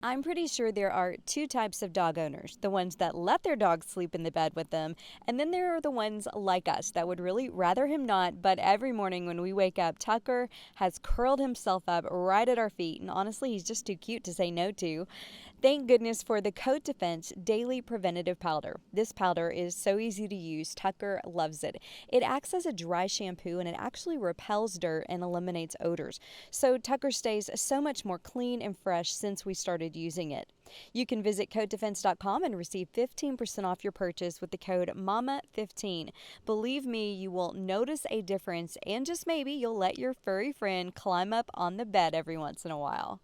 I'm pretty sure there are two types of dog owners, the ones that let their dog sleep in the bed with them, and then there are the ones like us that would really rather him not, but every morning when we wake up, Tucker has curled himself up right at our feet, and honestly, he's just too cute to say no to. Thank goodness for the Coat Defense Daily Preventative Powder. This powder is so easy to use. Tucker loves it. It acts as a dry shampoo and it actually repels dirt and eliminates odors. So Tucker stays so much more clean and fresh since we started using it. You can visit coatdefense.com and receive 15% off your purchase with the code MAMA15. Believe me, you will notice a difference and just maybe you'll let your furry friend climb up on the bed every once in a while.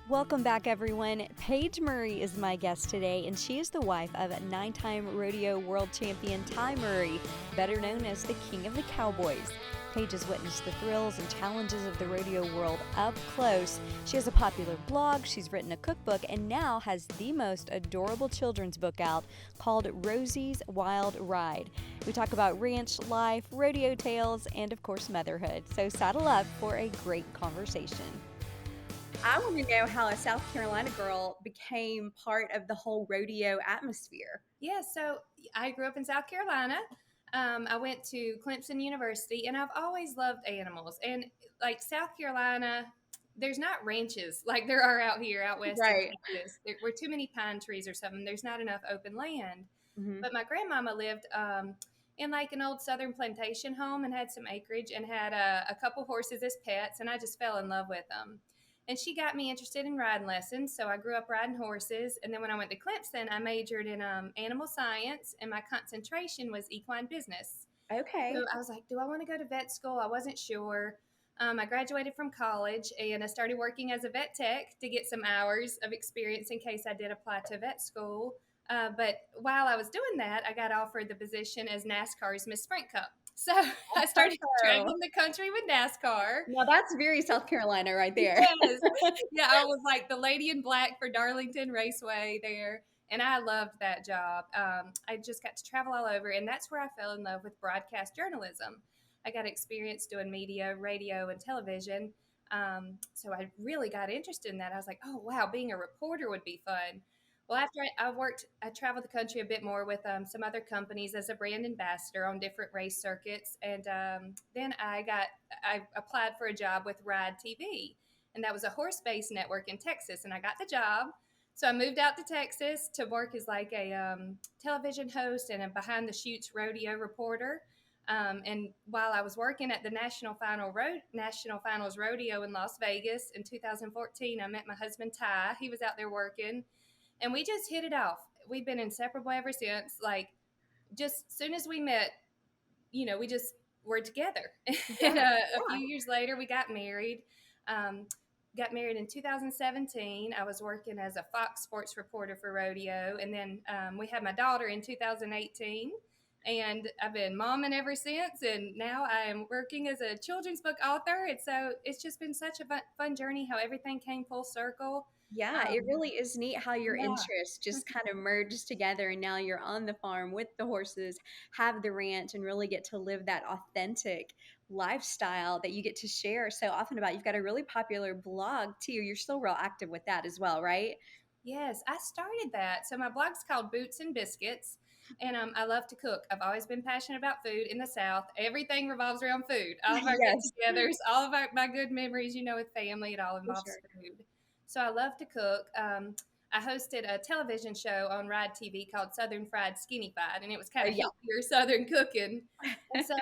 Welcome back, everyone. Paige Murray is my guest today, and she is the wife of 9-time rodeo world champion Ty Murray, better known as the King of the Cowboys. Paige has witnessed the thrills and challenges of the rodeo world up close. She has a popular blog, she's written a cookbook, and now has the most adorable children's book out called Rosie's Wild Ride. We talk about ranch life, rodeo tales, and of course motherhood. So saddle up for a great conversation. I want to know how a South Carolina girl became part of the whole rodeo atmosphere. Yeah, so I grew up in South Carolina. I went to Clemson University, and I've always loved animals. And like South Carolina, there's not ranches like there are out here, out west in Right. Texas. There were too many pine trees or something. There's not enough open land. Hmm. But my grandmama lived in like an old southern plantation home and had some acreage and had a couple horses as pets, and I just fell in love with them. And she got me interested in riding lessons, so I grew up riding horses. And then when I went to Clemson, I majored in animal science, and my concentration was equine business. So Okay. I was like, do I want to go to vet school? I wasn't sure. I graduated from college and I started working as a vet tech to get some hours of experience in case I did apply to vet school. But while I was doing that, I got offered the position as NASCAR's Miss Sprint Cup. So I started Oh, traveling the country with NASCAR. now that's very South Carolina right there. Yes. Yeah, I was like the lady in black for Darlington Raceway there. And I loved that job. I just got to travel all over. And that's where I fell in love with broadcast journalism. I got experience doing media, radio, and television. So I really got interested in that. I was like, oh, wow, being a reporter would be fun. Well, after I traveled the country a bit more with some other companies as a brand ambassador on different race circuits. And then I applied for a job with Ride TV, and that was a horse-based network in Texas, and I got the job. So I moved out to Texas to work as like a television host and a behind-the-shoots rodeo reporter. And while I was working at the National Finals Rodeo in Las Vegas in 2014, I met my husband Ty. He was out there working, and we just hit it off. We've been inseparable ever since. Like, just soon as we met, we just were together. Yeah. And a few years later, we got married. Um, got married in 2017. I was working as a Fox Sports reporter for rodeo, and then we had my daughter in 2018. And I've been momming ever since, and now I am working as a children's book author. And so it's just been such a fun journey how everything came full circle. Yeah, it Um, really is neat how your yeah. interests just kind of merged together and now you're on the farm with the horses, have the ranch, and really get to live that authentic lifestyle that you get to share so often about. You've got a really popular blog too. You're still real active with that as well, right? Yes, I started that. So my blog's called Boots and Biscuits, and I love to cook. I've always been passionate about food in the South. Everything revolves around food. All of our Yes, get-togethers, all of my good memories, with family, it all for involves sure. food. So I love to cook. I hosted a television show on Ride TV called Southern Fried Skinny Fried, and it was kind Oh, of yeah. healthier Southern cooking. And so,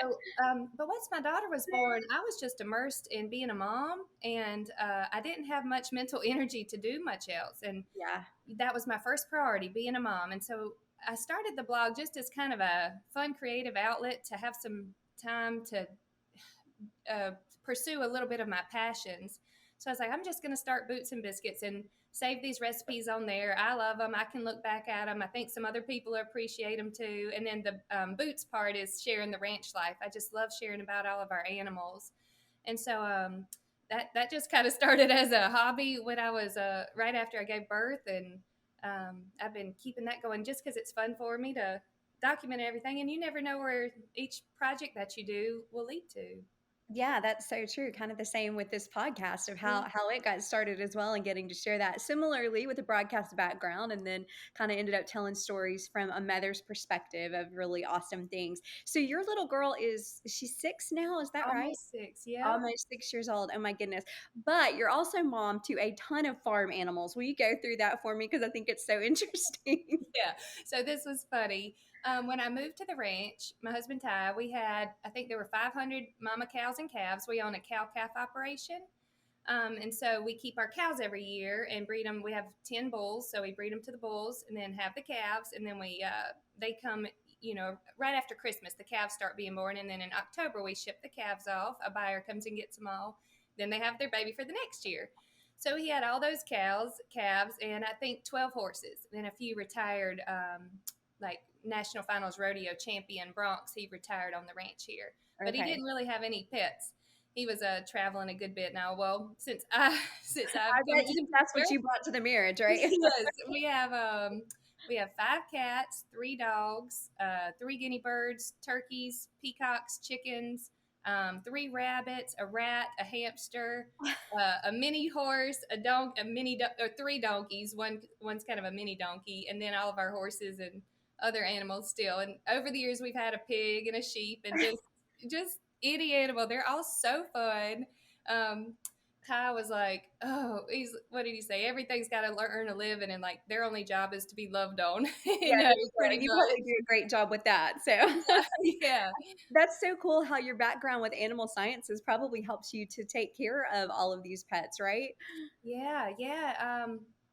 but once my daughter was born, I was just immersed in being a mom, and I didn't have much mental energy to do much else. And Yeah. that was my first priority, being a mom. And so I started the blog just as kind of a fun, creative outlet to have some time to uh, pursue a little bit of my passions. So I was like, I'm just going to start Boots and Biscuits and save these recipes on there. I love them. I can look back at them. I think some other people appreciate them too. And then the Boots part is sharing the ranch life. I just love sharing about all of our animals. And so that just kind of started as a hobby when I was right after I gave birth, and I've been keeping that going just because it's fun for me to document everything. And you never know where each project that you do will lead to. Yeah, that's so true. Kind of the same with this podcast of Yeah. how it got started as well and getting to share that similarly with a broadcast background and then kind of ended up telling stories from a mother's perspective of really awesome things. So your little girl is she's 6 now, is that right? Almost 6, yep. Almost 6 years old. Oh my goodness. But you're also mom to a ton of farm animals. Will you go through that for me? Because I think it's so interesting. Yeah. So this was funny. When I moved to the ranch, my husband Ty, we had, I think there were 500 mama cows and calves. We own a cow calf operation. And so we keep our cows every year and breed them. We have 10 bulls, so we breed them to the bulls and then have the calves. And then they come, right after Christmas, the calves start being born. And then in October, we ship the calves off. A buyer comes and gets them all. Then they have their baby for the next year. So he had all those calves, and I think 12 horses and a few retired, like national finals rodeo champion broncs. He retired on the ranch here, but he Okay. didn't really have any pets. He was traveling a good bit now. Well, since I since I've I come bet to that's here, what you brought to the marriage, right? yes, we have 5 cats, 3 dogs, 3 guinea birds, turkeys, peacocks, chickens, 3 rabbits, a rat, a hamster, a mini horse, a or 3 donkeys. One's kind of a mini donkey, and then all of our horses and other animals still. And over the years, we've had a pig and a sheep, and just any animal. They're all so fun. Um, Ty was like, "Oh, he's what did he say? Everything's got to earn a living, and like their only job is to be loved on." Yeah, and there you go, pretty and you much, probably do a great job with that, so yeah, that's so cool how your background with animal sciences probably helps you to take care of all of these pets, right? yeah, yeah.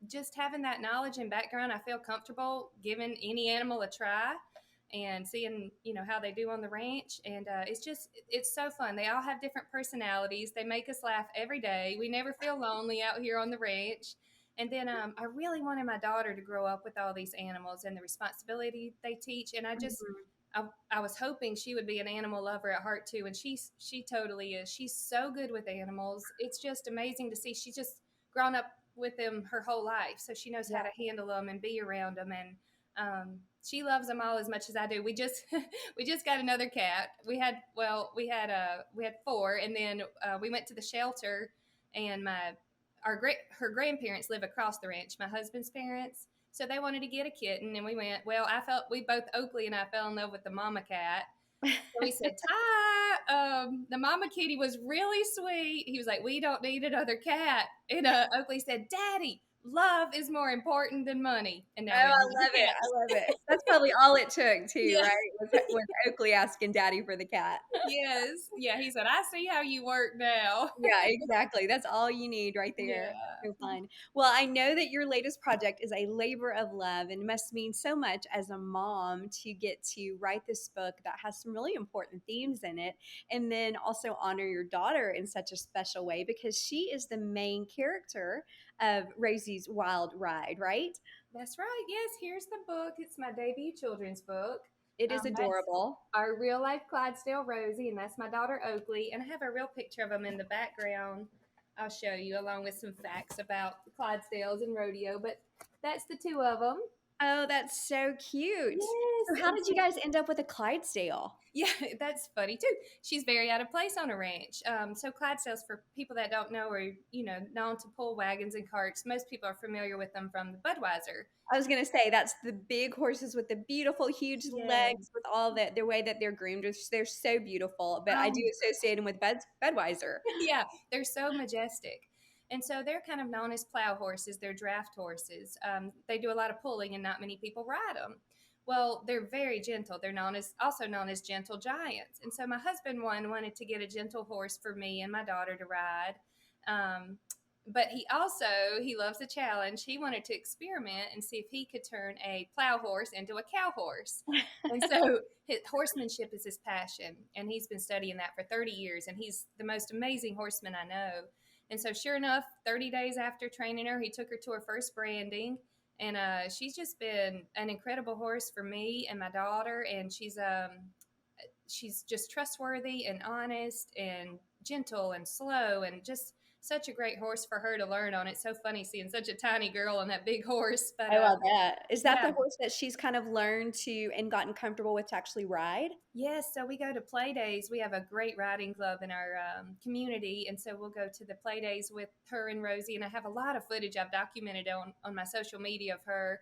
Just having that knowledge and background, I feel comfortable giving any animal a try and seeing, how they do on the ranch. And it's so fun. They all have different personalities. They make us laugh every day. We never feel lonely out here on the ranch. And then I really wanted my daughter to grow up with all these animals and the responsibility they teach. And Mhm. I was hoping she would be an animal lover at heart too, and she totally is. She's so good with animals. It's just amazing to see. She's just grown up with them her whole life, so she knows Yeah. how to handle them and be around them. And she loves them all as much as I do. We just we just got another cat. We had 4, and then we went to the shelter, and her grandparents live across the ranch. My husband's parents. So they wanted to get a kitten, and we went. Well, we both, Oakley and I, fell in love with the mama cat. So we said, Ty, the mama kitty was really sweet. He was like, we don't need another cat. And Oakley said, Daddy, love is more important than money. And Oh, now we have I another love it, cat. I love it. That's probably all it took too, Yeah. right? With Oakley asking daddy for the cat. Yes. Yeah. He said, I see how you work now. Yeah, exactly. That's all you need right there. Yeah. So fun. Well, I know that your latest project is a labor of love and must mean so much as a mom to get to write this book that has some really important themes in it and then also honor your daughter in such a special way because she is the main character of Rosie's Wild Ride, right? That's right. Yes. Here's the book. It's my debut children's book. It is That's adorable. our real life Clydesdale Rosie, and that's my daughter Oakley. And I have a real picture of them in the background. I'll show you, along with some facts about Clydesdales and rodeo. But that's the 2 of them. Oh, that's so cute. Yes, So how and did you so guys end up with a Clydesdale? yeah, that's funny too. She's very out of place on a ranch. So Clydesdales, for people that don't know, are known to pull wagons and carts. Most people are familiar with them from the Budweiser. I was gonna say that's the big horses with the beautiful, huge Yes. legs, with all the way that they're groomed. They're so beautiful, but I do Um, associate them with Budweiser. yeah, they're so majestic. And so they're kind of known as plow horses. They're draft horses. They do a lot of pulling, and not many people ride them. Well, they're very gentle. They're also known as gentle giants. And so my husband wanted to get a gentle horse for me and my daughter to ride. Um, but he loves a challenge. He wanted to experiment and see if he could turn a plow horse into a cow horse. And so horsemanship is his passion, and he's been studying that for 30 years, and he's the most amazing horseman I know. And so, sure enough, 30 days after training her, he took her to her first branding, and she's just been an incredible horse for me and my daughter. And she's just trustworthy and honest and gentle and slow and just such a great horse for her to learn on. It's so funny seeing such a tiny girl on that big horse. But I love that. Is that yeah, the horse that she's kind of learned to and gotten comfortable with to actually ride? yes. So we go to play days. We have a great riding club in our community, and so we'll go to the play days with her and Rosie. And I have a lot of footage I've documented on my social media of her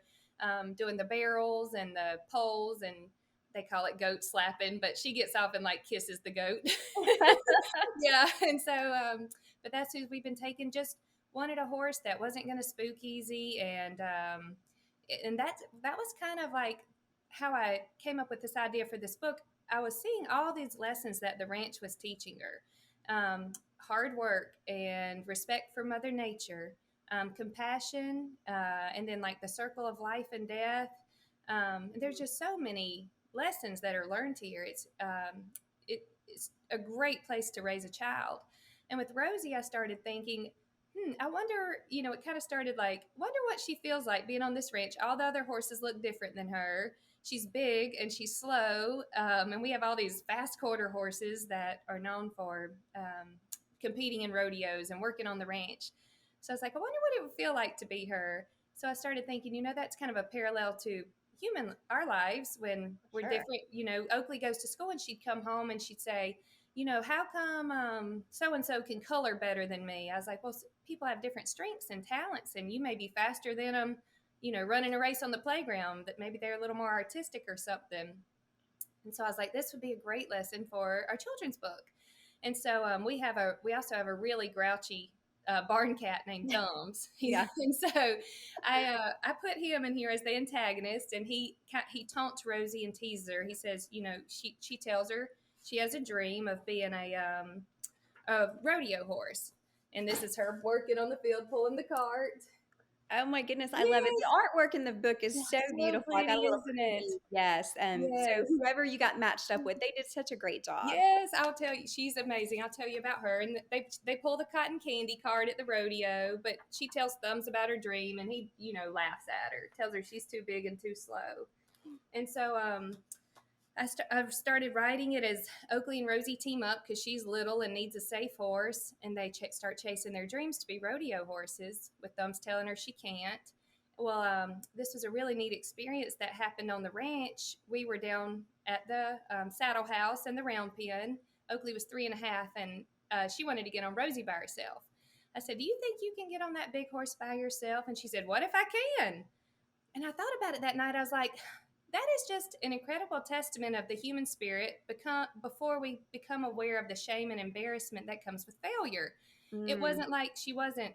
doing the barrels and the poles, and they call it goat slapping, but she gets off and like kisses the goat. Yeah, and so but that's who we've been taking. Just wanted a horse that wasn't going to spook easy, and that was kind of like how I came up with this idea for this book. I was seeing all these lessons that the ranch was teaching her, hard work and respect for Mother Nature, compassion, and then like the circle of life and death. There's just so many lessons that are learned here. It's a great place to raise a child. And with Rosie, I started thinking, I wonder, it kind of started like, wonder what she feels like being on this ranch. All the other horses look different than her. She's big and she's slow. And we have all these fast quarter horses that are known for competing in rodeos and working on the ranch. So I was like, I wonder what it would feel like to be her. So I started thinking, that's kind of a parallel to our lives when we're Sure. different. Oakley goes to school and she'd come home and she'd say, how come so and so can color better than me? I was like, well, people have different strengths and talents, and you may be faster than them, running a race on the playground, that maybe they're a little more artistic or something. And so I was like, this would be a great lesson for our children's book. And so we also have a really grouchy barn cat named Thumbs. Yeah. And so I put him in here as the antagonist, and he taunts Rosie and teases her. He says, she tells her she has a dream of being a rodeo horse, and this is her working on the field pulling the cart. Oh my goodness, I love it. Yes, The artwork in the book is so so beautiful. I got a pretty, little isn't it? preview. Yes. So Yes. whoever you got matched up with, they did such a great job. Yes, I'll tell you. She's amazing. I'll tell you about her. And they pull the cotton candy cart at the rodeo, but she tells Thumbs about her dream, and he laughs at her, tells her she's too big and too slow. And so I've started writing it as Oakley and Rosie team up because she's little and needs a safe horse, and they start chasing their dreams to be rodeo horses, with Thumbs telling her she can't. Well, this was a really neat experience that happened on the ranch. We were down at the saddle house and the round pen. Oakley was 3.5, and she wanted to get on Rosie by herself. I said, do you think you can get on that big horse by yourself? And she said, what if I can? And I thought about it that night. I was like, that is just an incredible testament of the human spirit before we become aware of the shame and embarrassment that comes with failure. It wasn't like she wasn't,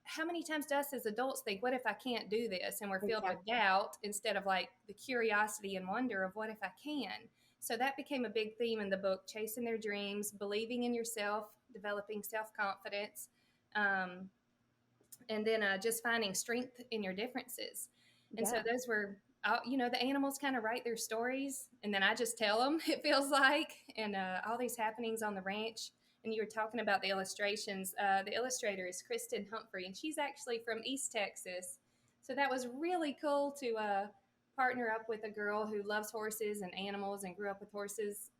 how many times do us as adults think, what if I can't do this? And we're filled with doubt instead of like the curiosity and wonder of what if I can? So that became a big theme in the book, chasing their dreams, believing in yourself, developing self-confidence, and then just finding strength in your differences. And so those were, the animals kind of write their stories, and then I just tell them, it feels like, and all these happenings on the ranch. And you were talking about the illustrations. The illustrator is Kristen Humphrey, and she's actually from East Texas. So that was really cool to partner up with a girl who loves horses and animals and grew up with horses,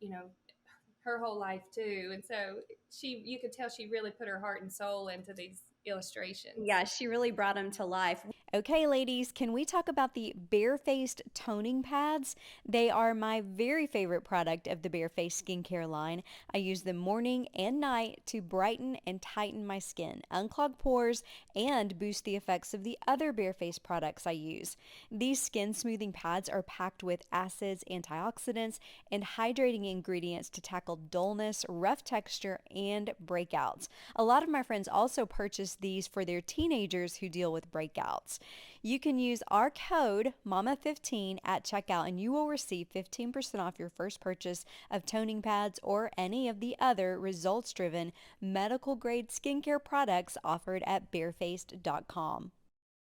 her whole life too. And so you could tell she really put her heart and soul into these illustrations. Yeah, she really brought them to life. Okay, ladies, can we talk about the Barefaced toning pads? They are my very favorite product of the Barefaced skincare line. I use them morning and night to brighten and tighten my skin, unclog pores, and boost the effects of the other Barefaced products I use. These skin smoothing pads are packed with acids, antioxidants, and hydrating ingredients to tackle dullness, rough texture, and breakouts. A lot of my friends also purchase these for their teenagers who deal with breakouts. You can use our code MAMA15 at checkout and you will receive 15% off your first purchase of toning pads or any of the other results-driven medical grade skincare products offered at barefaced.com.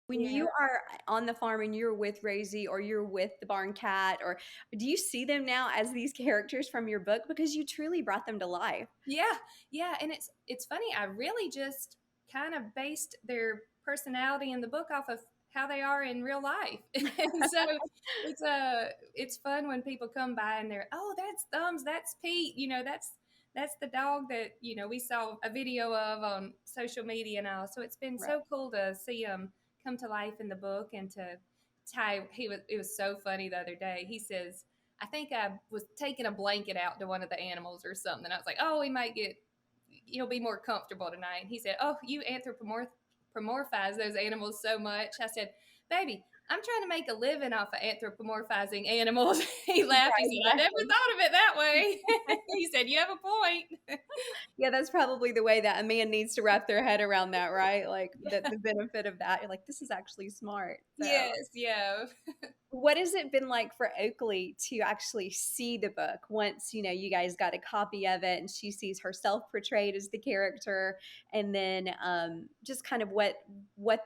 When you are on the farm and you're with Rosie or you're with the barn cat, or do you see them now as these characters from your book? Because you truly brought them to life. Yeah, and it's funny. I really just kind of based their personality in the book off of how they are in real life. And so it's fun when people come by and they're, oh, that's Thumbs, that's Pete, that's that's the dog that, we saw a video of on social media and all. So it's been Right. so cool to see him come to life in the book. And to Ty, it was so funny the other day. He says, I think I was taking a blanket out to one of the animals or something. I was like, oh, he might get, he'll be more comfortable tonight. And he said, oh, you anthropomorphize those animals so much. I said, baby, I'm trying to make a living off of anthropomorphizing animals. He laughed. He Right, said, I never exactly. thought of it that way. He said, you have a point. Yeah, that's probably the way that a man needs to wrap their head around that, right? Like the benefit of that. You're like, this is actually smart. So Yes, yeah. what has it been like for Oakley to actually see the book once, you guys got a copy of it and she sees herself portrayed as the character, and then just kind of what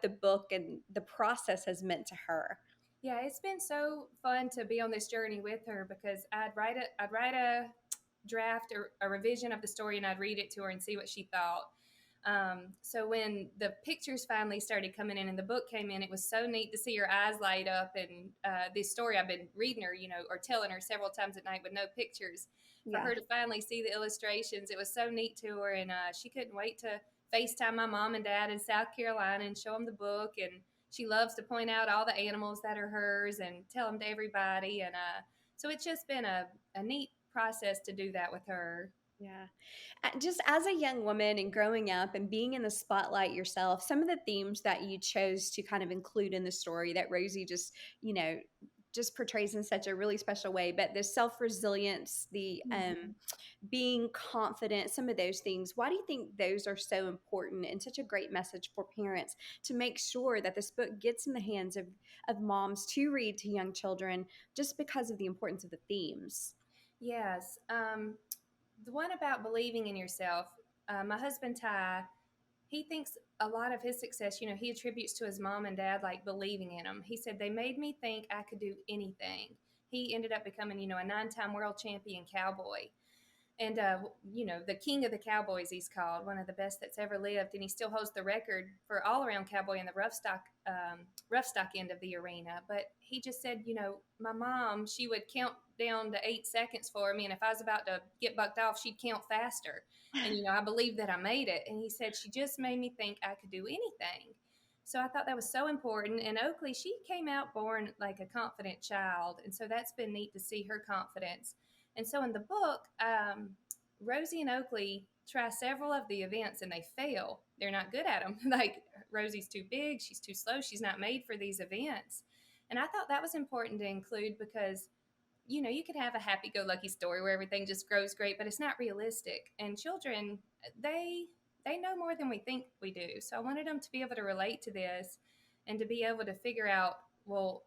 the book and the process has meant to her? Yeah, it's been so fun to be on this journey with her because I'd write a draft or a revision of the story and I'd read it to her and see what she thought. So when the pictures finally started coming in and the book came in, it was so neat to see her eyes light up. And this story I've been reading her, or telling her several times at night with no pictures. For Yeah. her to finally see the illustrations, it was so neat to her, and she couldn't wait to FaceTime my mom and dad in South Carolina and show them the book. And she loves to point out all the animals that are hers and tell them to everybody. And so it's just been a neat process to do that with her. Yeah. Just as a young woman and growing up and being in the spotlight yourself, some of the themes that you chose to kind of include in the story that Rosie you know, just portrays in such a really special way, but the self-resilience, the being confident, some of those things, why do you think those are so important and such a great message for parents to make sure that this book gets in the hands of moms to read to young children, just because of the importance of the themes? Yes. The one about believing in yourself, my husband Ty, he thinks a lot of his success, he attributes to his mom and dad, like believing in him. He said, they made me think I could do anything. He ended up becoming, a 9-time world champion cowboy. And the king of the Cowboys, he's called, one of the best that's ever lived, and he still holds the record for all around cowboy in the rough stock end of the arena. But he just said, my mom, she would count down to 8 seconds for me, and if I was about to get bucked off, she'd count faster. And I believed that I made it. And he said she just made me think I could do anything. So I thought that was so important. And Oakley, she came out born like a confident child, and so that's been neat to see her confidence. And so in the book, Rosie and Oakley try several of the events and they fail. They're not good at them. Like Rosie's too big, she's too slow, she's not made for these events. And I thought that was important to include because you could have a happy-go-lucky story where everything just grows great, but it's not realistic. And children, they know more than we think we do. So I wanted them to be able to relate to this and to be able to figure out, well,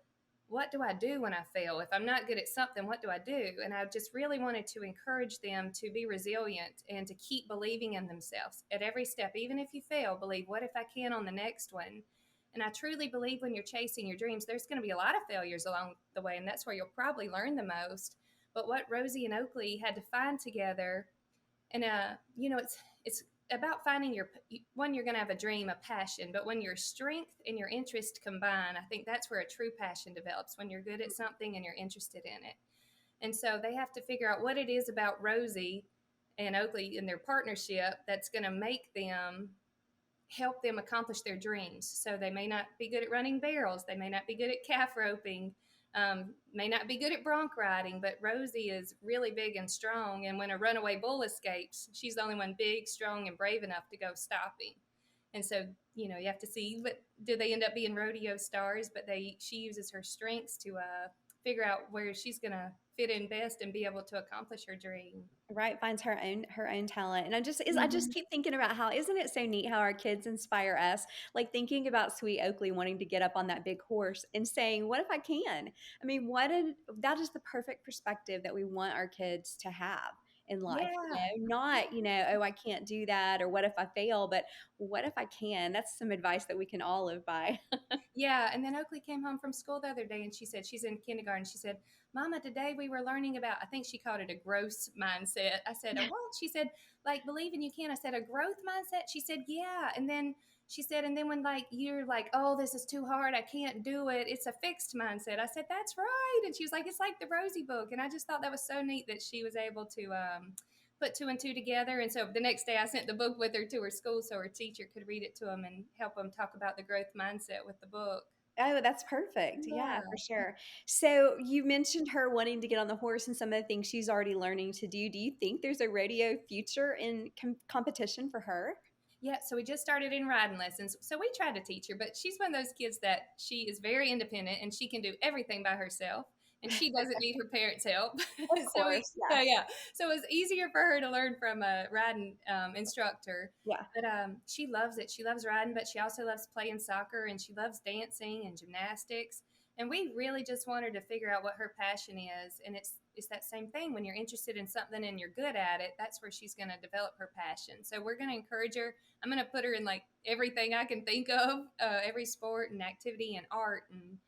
what do I do when I fail? If I'm not good at something, what do I do? And I just really wanted to encourage them to be resilient and to keep believing in themselves at every step. Even if you fail, believe, what if I can on the next one? And I truly believe when you're chasing your dreams, there's going to be a lot of failures along the way, and that's where you'll probably learn the most. But what Rosie and Oakley had to find together, and it's about finding your one. You're going to have a dream, a passion, but when your strength and your interest combine, I think that's where a true passion develops. When you're good at something and you're interested in it, and so they have to figure out what it is about Rosie and Oakley and their partnership that's going to make them help them accomplish their dreams. So they may not be good at running barrels, they may not be good at calf roping, may not be good at bronc riding, but Rosie is really big and strong. And when a runaway bull escapes, she's the only one big, strong, and brave enough to go stop him. And so, you have to see, but do they end up being rodeo stars? But she uses her strengths to figure out where she's going to fit in best and be able to accomplish her dream. Right, finds her own talent. And I just Mm-hmm. keep thinking about how, isn't it so neat how our kids inspire us? Like thinking about sweet Oakley wanting to get up on that big horse and saying, what if I can? I mean, that is the perfect perspective that we want our kids to have in life. Yeah. Not, oh, I can't do that, or what if I fail, but what if I can? That's some advice that we can all live by. Yeah, and then Oakley came home from school the other day and she said, she's in kindergarten. She said, Mama, today we were learning about, I think she called it a growth mindset. I said, a what? She said, like, believing you can. I said, a growth mindset? She said, yeah. And then she said, and then when like you're like, oh, this is too hard, I can't do it, it's a fixed mindset. I said, that's right. And she was like, it's like the Rosie book. And I just thought that was so neat that she was able to put two and two together. And so the next day I sent the book with her to her school so her teacher could read it to them and help them talk about the growth mindset with the book. Oh, that's perfect. Yeah, Yeah. for sure. So you mentioned her wanting to get on the horse and some of the things she's already learning to do. Do you think there's a rodeo future in competition for her? Yeah, so we just started in riding lessons. So we tried to teach her, but she's one of those kids that she is very independent and she can do everything by herself and she doesn't need her parents' help. Of So course, yes. yeah, so it was easier for her to learn from a riding instructor. Yeah. But she loves it. She loves riding, but she also loves playing soccer and she loves dancing and gymnastics. And we really just want her to figure out what her passion is. And it's that same thing. When you're interested in something and you're good at it, that's where she's going to develop her passion. So we're going to encourage her. I'm going to put her in like everything I can think of, every sport and activity and art and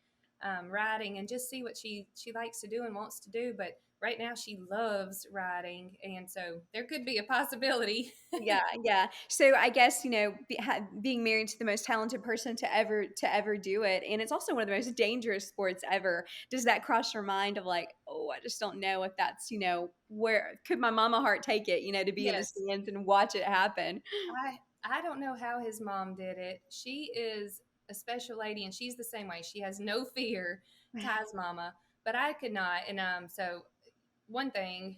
writing, and just see what she likes to do and wants to do. But right now she loves writing, and so there could be a possibility. Yeah, yeah. So I guess, being married to the most talented person to ever do it, and it's also one of the most dangerous sports ever. Does that cross your mind of like, oh, I just don't know if that's, where could my mama heart take it, to be in the Yes, stands and watch it happen? I don't know how his mom did it. She is a special lady, and she's the same way. She has no fear, Ty's mama, but I could not. And so one thing,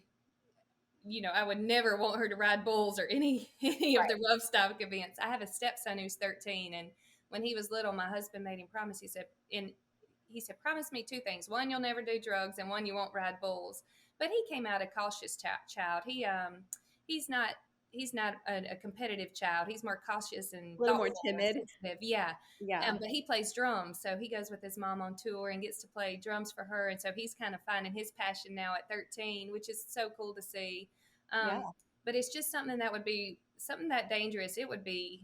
I would never want her to ride bulls or any of the Right. rough stock events. I have a stepson who's 13, and when he was little, my husband made him promise. He said, promise me two things: one, you'll never do drugs, and one, you won't ride bulls. But he came out a cautious child. He's not a competitive child. He's more cautious and A little more thoughtful and timid. sensitive. Yeah. Yeah. But he plays drums, so he goes with his mom on tour and gets to play drums for her. And so he's kind of finding his passion now at 13, which is so cool to see. Yeah. But it's just something that would be something that dangerous. It would be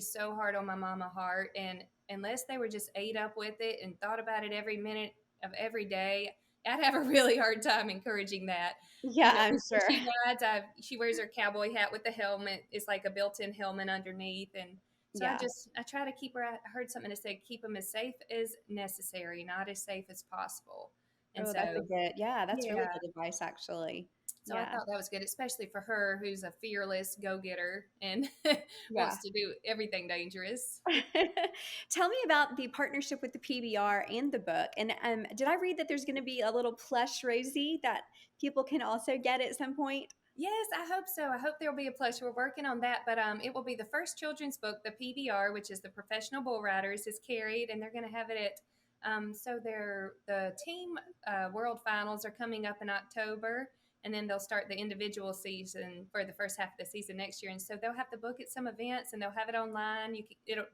so hard on my mama heart, and unless they were just ate up with it and thought about it every minute of every day, I'd have a really hard time encouraging that. Yeah, I'm 'Cause when sure. she rides, she wears her cowboy hat with the helmet. It's like a built-in helmet underneath, and so I Yeah. just I try to keep her. I heard something to say, keep them as safe as necessary, not as safe as possible. And Oh, that's a so, good, yeah, that's really yeah, good advice, actually. so I Yeah. thought that was good, especially for her, who's a fearless go-getter and Yeah. wants to do everything dangerous. Tell me about the partnership with the PBR and the book. And did I read that there's going to be a little plush Rosie that people can also get at some point? Yes, I hope so. I hope there'll be a plush. We're working on that, but it will be the first children's book. The PBR, which is the Professional Bull Riders, is carried, and they're going to have it at. So the team world finals are coming up in October, and then they'll start the individual season for the first half of the season next year. And so they'll have the book at some events, and they'll have it online.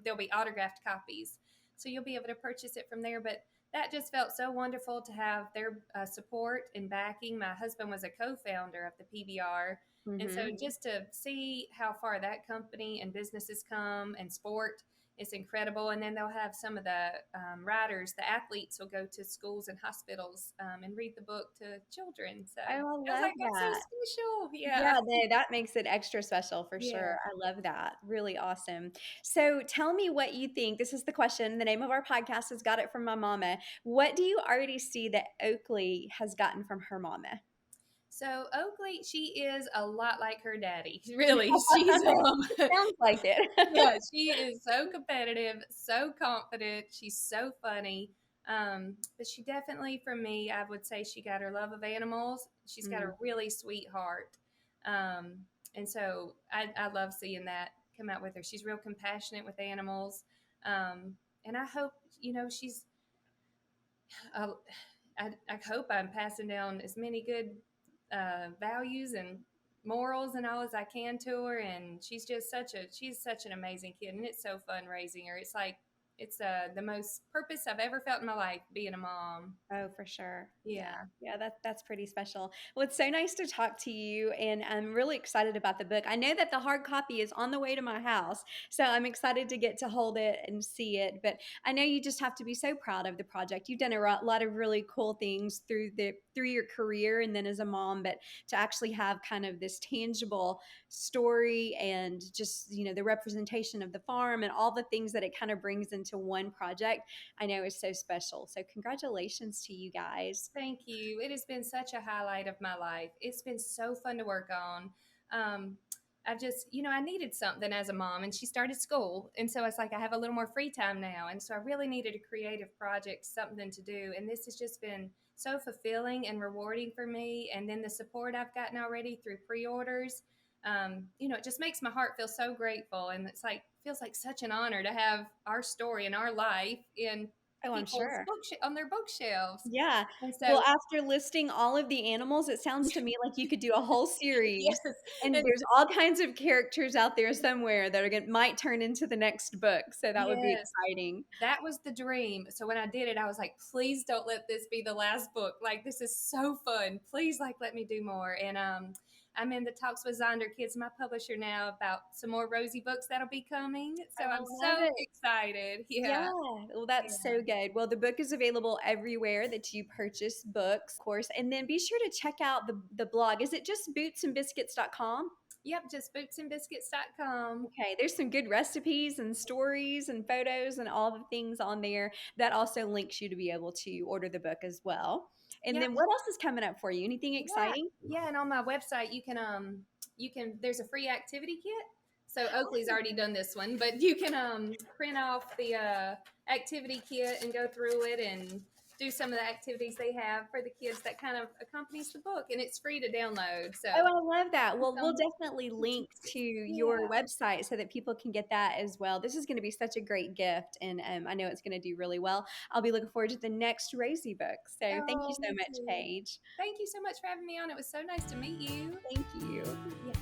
There'll be autographed copies, so you'll be able to purchase it from there. But that just felt so wonderful to have their support and backing. My husband was a co-founder of the PBR, and so Hmm. just to see how far that company and businesses come and sport, it's incredible. And then they'll have some of the riders, the athletes will go to schools and hospitals and read the book to children. So Oh, I I was love like, that's so that. special. Yeah, Yeah. no, that makes it extra special for Yeah. sure. I love that. Really awesome. So tell me what you think. This is the question. The name of our podcast is Got It From My Mama. What do you already see that Oakley has gotten from her mama? So Oakley, she is a lot like her daddy. Really, she's Sounds like it. yeah, she is so competitive, so confident. She's so funny. But she definitely, for me, I would say she got her love of animals. She's got a Mm, really sweet heart. Um, and so I love seeing that come out with her. She's real compassionate with animals. And I hope, she's, uh, I hope I'm passing down as many good values and morals and all as I can to her. And she's such an amazing kid, and it's so fun raising her. It's like it's the most purpose I've ever felt in my life being a mom. oh, for sure. Yeah. Yeah. Yeah, that's pretty special. Well, it's so nice to talk to you, and I'm really excited about the book. I know that the hard copy is on the way to my house, so I'm excited to get to hold it and see it. But I know you just have to be so proud of the project. You've done a lot of really cool things through your career and then as a mom, but to actually have kind of this tangible story and just the representation of the farm and all the things that it kind of brings into into one project, I know is so special. So congratulations to you guys. Thank you. It has been such a highlight of my life. It's been so fun to work on. Um, I've just, I needed something as a mom, and she started school. And so it's like I have a little more free time now. And so I really needed a creative project, something to do. And this has just been so fulfilling and rewarding for me. And then the support I've gotten already through pre orders, it just makes my heart feel so grateful. And it's like, feels like such an honor to have our story and our life in Oh, I'm people's sure. on their bookshelves. Yeah. And Well, so, after listing all of the animals, it sounds to me like you could do a whole yes, series. And and there's all kinds of characters out there somewhere that might turn into the next book. So that would be yes, exciting. that was the dream. So when I did it, I was like, please don't let this be the last book. Like, this is so fun. Please, like, let me do more. And I'm in the talks with Zonder Kids, my publisher now, about some more Rosie books that'll be coming. So I I'm love so it. excited. Yeah. Yeah. Well, that's Yeah. so good. Well, the book is available everywhere that you purchase books, of course. And then be sure to check out the blog. Is it just bootsandbiscuits.com? Yep, just bootsandbiscuits.com. Okay, there's some good recipes and stories and photos and all the things on there. That also links you to be able to order the book as well. And Yep. then what else is coming up for you? Anything Yeah, exciting? yeah, and on my website you can there's a free activity kit. So Oakley's already done this one, but you can print off the activity kit and go through it and do some of the activities they have for the kids that kind of accompanies the book, and it's free to download. So Oh, I love that. it's Well, we'll on definitely link to your yeah. website so that people can get that as well. This is going to be such a great gift, and I know it's going to do really well. I'll be looking forward to the next Rosie book. So thank you Oh, so me much, too. Paige. Thank you so much for having me on. It was so nice to meet you. Thank you. Yeah.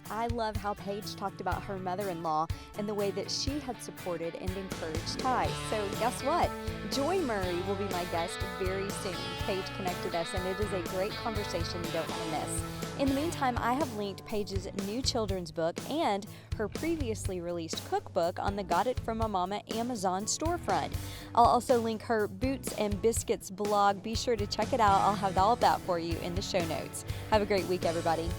I love how Paige talked about her mother-in-law and the way that she had supported and encouraged Ty. So guess what? Joy Murray will be my guest very soon. Paige connected us, and it is a great conversation you don't want to miss. In the meantime, I have linked Paige's new children's book and her previously released cookbook on the Got It From My Mama Amazon storefront. I'll also link her Boots and Biscuits blog. Be sure to check it out. I'll have all of that for you in the show notes. Have a great week, everybody.